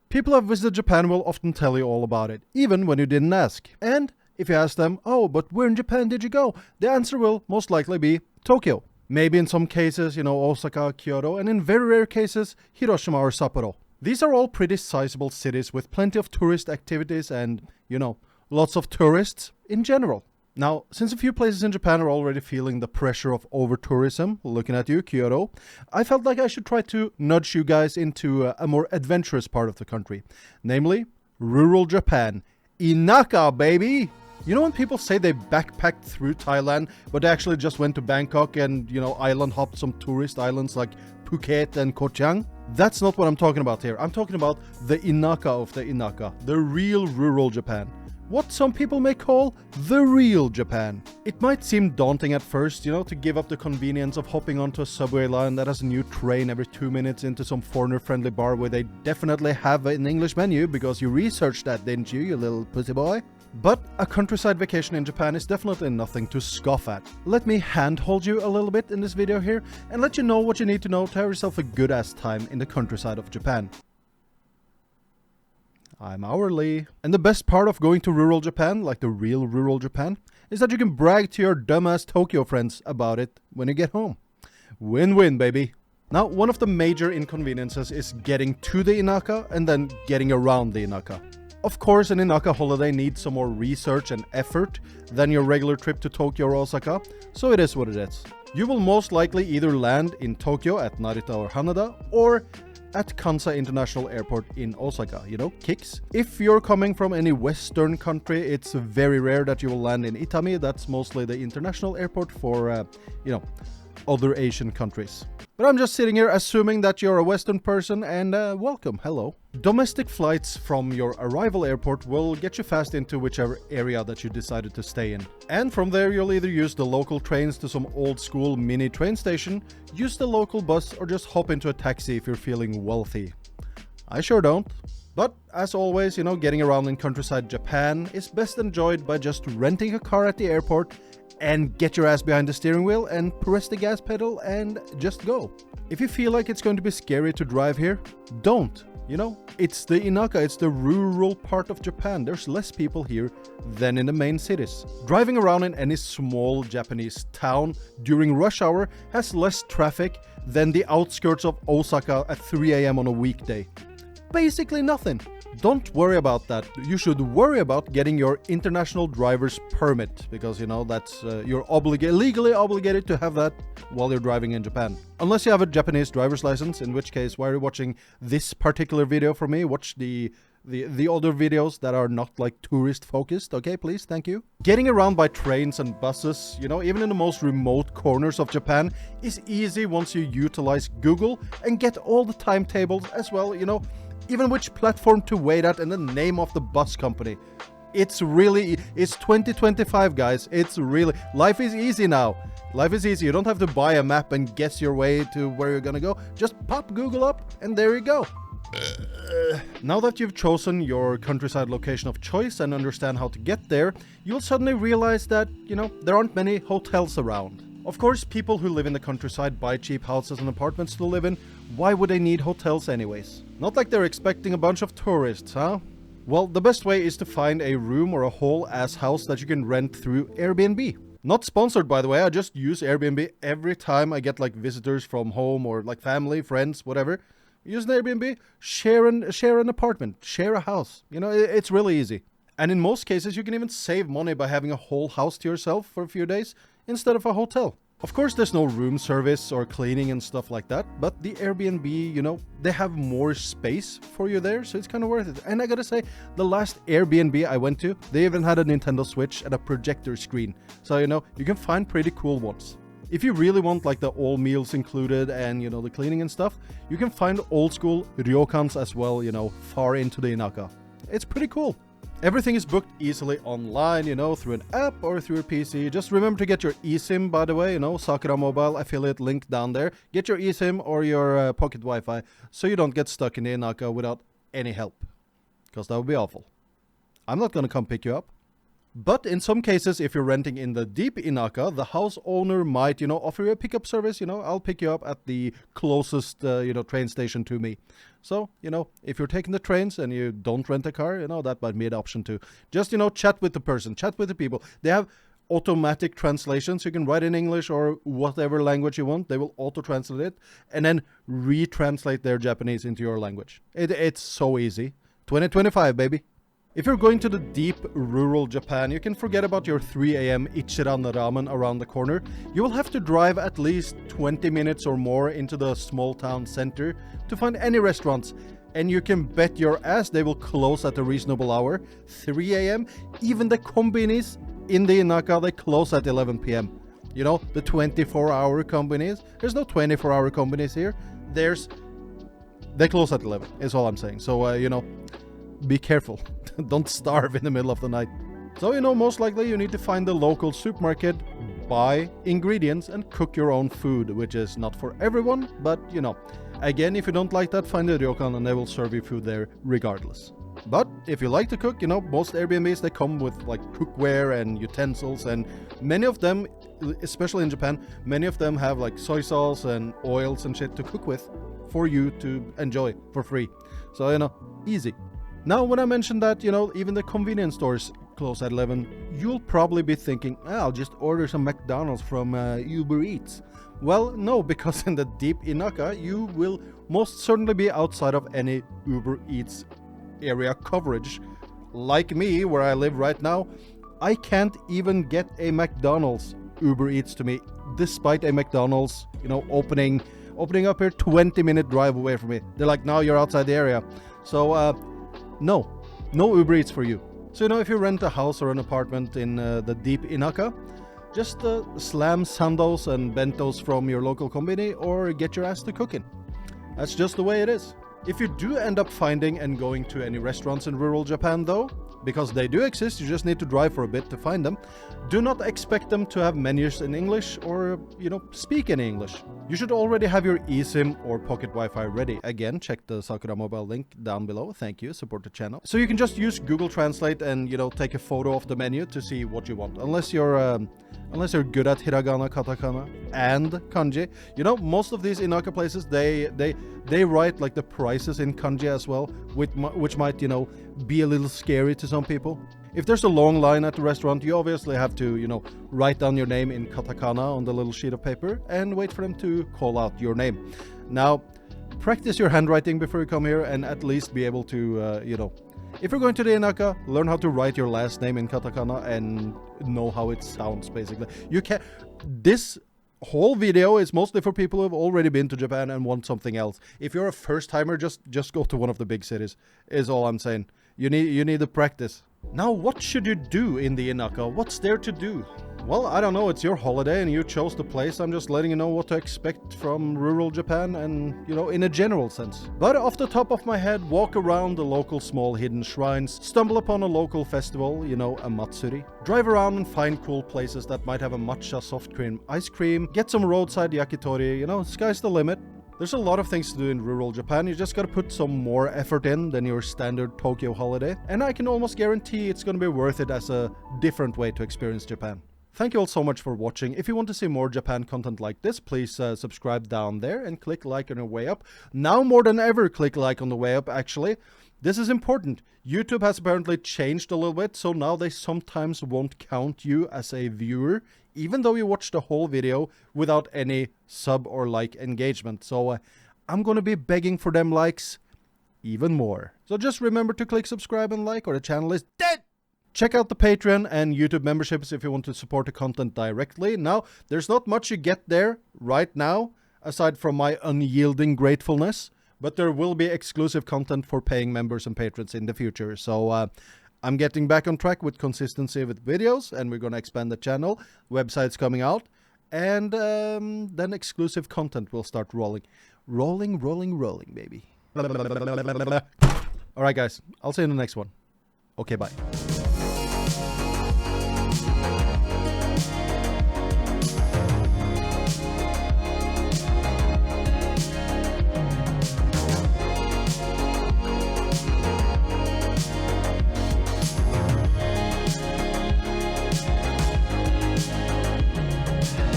People who have visited Japan will often tell you all about it, even when you didn't ask. And if you ask them, oh, but where in Japan did you go? The answer will most likely be Tokyo. Maybe in some cases, Osaka, Kyoto, and in very rare cases, Hiroshima or Sapporo. These are all pretty sizable cities with plenty of tourist activities and, lots of tourists in general. Now, since a few places in Japan are already feeling the pressure of over-tourism, looking at you, Kyoto, I felt like I should try to nudge you guys into a more adventurous part of the country. Namely, rural Japan. Inaka, baby! You know when people say they backpacked through Thailand, but they actually just went to Bangkok and, island hopped some tourist islands like Phuket and Koh Chang? That's not what I'm talking about here. I'm talking about the Inaka of the Inaka, the real rural Japan. What some people may call the real Japan. It might seem daunting at first, to give up the convenience of hopping onto a subway line that has a new train every 2 minutes into some foreigner-friendly bar where they definitely have an English menu because you researched that, didn't you little pussy boy? But a countryside vacation in Japan is definitely nothing to scoff at. Let me handhold you a little bit in this video here and let you know what you need to know to have yourself a good-ass time in the countryside of Japan. I'm hourly. And the best part of going to rural Japan, like the real rural Japan, is that you can brag to your dumbass Tokyo friends about it when you get home. Win-win, baby. Now, one of the major inconveniences is getting to the Inaka and then getting around the Inaka. Of course, an Inaka holiday needs some more research and effort than your regular trip to Tokyo or Osaka, so it is what it is. You will most likely either land in Tokyo at Narita or Haneda, or at Kansai International Airport in Osaka, KIX. If you're coming from any Western country, it's very rare that you will land in Itami. That's mostly the international airport for, other Asian countries. But I'm just sitting here assuming that you're a Western person and welcome, hello. Domestic flights from your arrival airport will get you fast into whichever area that you decided to stay in. And from there you'll either use the local trains to some old school mini train station, use the local bus, or just hop into a taxi if you're feeling wealthy. I sure don't. But as always, getting around in countryside Japan is best enjoyed by just renting a car at the airport and get your ass behind the steering wheel and press the gas pedal and just go. If you feel like it's going to be scary to drive here, don't. It's the Inaka, it's the rural part of Japan. There's less people here than in the main cities. Driving around in any small Japanese town during rush hour has less traffic than the outskirts of Osaka at 3 a.m. on a weekday. Basically nothing. Don't worry about that. You should worry about getting your international driver's permit because, that's you're legally obligated to have that while you're driving in Japan. Unless you have a Japanese driver's license, in which case, why are you watching this particular video from me? Watch the other videos that are not like tourist focused, okay, please, thank you. Getting around by trains and buses, even in the most remote corners of Japan, is easy once you utilize Google and get all the timetables as well, even which platform to wait at and the name of the bus company. It's 2025, guys. Life is easy now. Life is easy. You don't have to buy a map and guess your way to where you're gonna go. Just pop Google up and there you go. Now that you've chosen your countryside location of choice and understand how to get there, you'll suddenly realize that, there aren't many hotels around. Of course, people who live in the countryside buy cheap houses and apartments to live in. Why would they need hotels anyways? Not like they're expecting a bunch of tourists, huh? Well, the best way is to find a room or a whole-ass house that you can rent through Airbnb. Not sponsored, by the way. I just use Airbnb every time I get visitors from home or family, friends, whatever. Use an Airbnb, share an apartment, share a house. It's really easy. And in most cases, you can even save money by having a whole house to yourself for a few days instead of a hotel. Of course, there's no room service or cleaning and stuff like that, but the Airbnb, they have more space for you there, so it's kind of worth it. And I gotta say, the last Airbnb I went to, they even had a Nintendo Switch and a projector screen. So, you can find pretty cool ones. If you really want the all meals included and, the cleaning and stuff, you can find old school ryokans as well, far into the Inaka. It's pretty cool. Everything is booked easily online, through an app or through a PC. Just remember to get your eSIM, by the way, Sakura Mobile affiliate link down there. Get your eSIM or your pocket Wi-Fi so you don't get stuck in the Inaka without any help. Because that would be awful. I'm not going to come pick you up. But in some cases, if you're renting in the deep Inaka, the house owner might, offer you a pickup service. I'll pick you up at the closest, train station to me. So, if you're taking the trains and you don't rent a car, that might be an option too. Just, chat with the person, chat with the people. They have automatic translations. You can write in English or whatever language you want. They will auto-translate it and then retranslate their Japanese into your language. It's so easy. 2025, baby. If you're going to the deep rural Japan, you can forget about your 3 a.m. Ichiran ramen around the corner. You will have to drive at least 20 minutes or more into the small town center to find any restaurants. And you can bet your ass they will close at a reasonable hour, 3 a.m. Even the kombinis in the Inaka, they close at 11 p.m. The 24-hour kombinis. There's no 24-hour kombinis here. They close at 11, is all I'm saying. So, be careful. Don't starve in the middle of the night. So, most likely you need to find the local supermarket, buy ingredients, and cook your own food, which is not for everyone, but, again, if you don't like that, find a ryokan and they will serve you food there regardless. But if you like to cook, most Airbnbs, they come with like cookware and utensils, and many of them, especially in Japan, many of them have like soy sauce and oils and shit to cook with for you to enjoy for free. So, easy. Now, when I mentioned that, even the convenience stores close at 11, you'll probably be thinking, I'll just order some McDonald's from Uber Eats. Well, no, because in the deep Inaka, you will most certainly be outside of any Uber Eats area coverage. Like me, where I live right now, I can't even get a McDonald's Uber Eats to me, despite a McDonald's, opening up here 20-minute drive away from me. They're like, no, you're outside the area. So, no Uber Eats for you. So, if you rent a house or an apartment in the deep Inaka, just slam sandos and bentos from your local kombini or get your ass to cooking. That's just the way it is. If you do end up finding and going to any restaurants in rural Japan though, because they do exist, you just need to drive for a bit to find them, do not expect them to have menus in English or, speak in English. You should already have your eSIM or pocket Wi-Fi ready. Again, check the Sakura mobile link down below. Thank you, support the channel. So you can just use Google Translate and, take a photo of the menu to see what you want. Unless you're good at hiragana, katakana, and kanji. Most of these Inaka places, they write like the prices in kanji as well, which might, be a little scary to some people. If there's a long line at the restaurant, you obviously have to, write down your name in katakana on the little sheet of paper and wait for them to call out your name. Now, practice your handwriting before you come here and at least be able to, if you're going to the Inaka, learn how to write your last name in katakana and know how it sounds, basically. This whole video is mostly for people who have already been to Japan and want something else. If you're a first-timer, just go to one of the big cities, is all I'm saying. You need the practice. Now, what should you do in the Inaka? What's there to do? Well, I don't know, it's your holiday and you chose the place. I'm just letting you know what to expect from rural Japan and, in a general sense. But off the top of my head, walk around the local small hidden shrines, stumble upon a local festival, a matsuri. Drive around and find cool places that might have a matcha soft cream ice cream, get some roadside yakitori, sky's the limit. There's a lot of things to do in rural Japan. You just gotta put some more effort in than your standard Tokyo holiday. And I can almost guarantee it's gonna be worth it as a different way to experience Japan. Thank you all so much for watching. If you want to see more Japan content like this, please subscribe down there and click like on your way up. Now more than ever, click like on the way up, actually. This is important. YouTube has apparently changed a little bit, so now they sometimes won't count you as a viewer, even though you watched the whole video without any sub or like engagement. So I'm gonna be begging for them likes even more. So just remember to click subscribe and like, or the channel is dead! Check out the Patreon and YouTube memberships if you want to support the content directly. Now, there's not much you get there right now, aside from my unyielding gratefulness, but there will be exclusive content for paying members and patrons in the future. So I'm getting back on track with consistency with videos, and we're going to expand the channel. Website's coming out, and then exclusive content will start rolling. Rolling, baby. All right, guys. I'll see you in the next one. Okay, bye.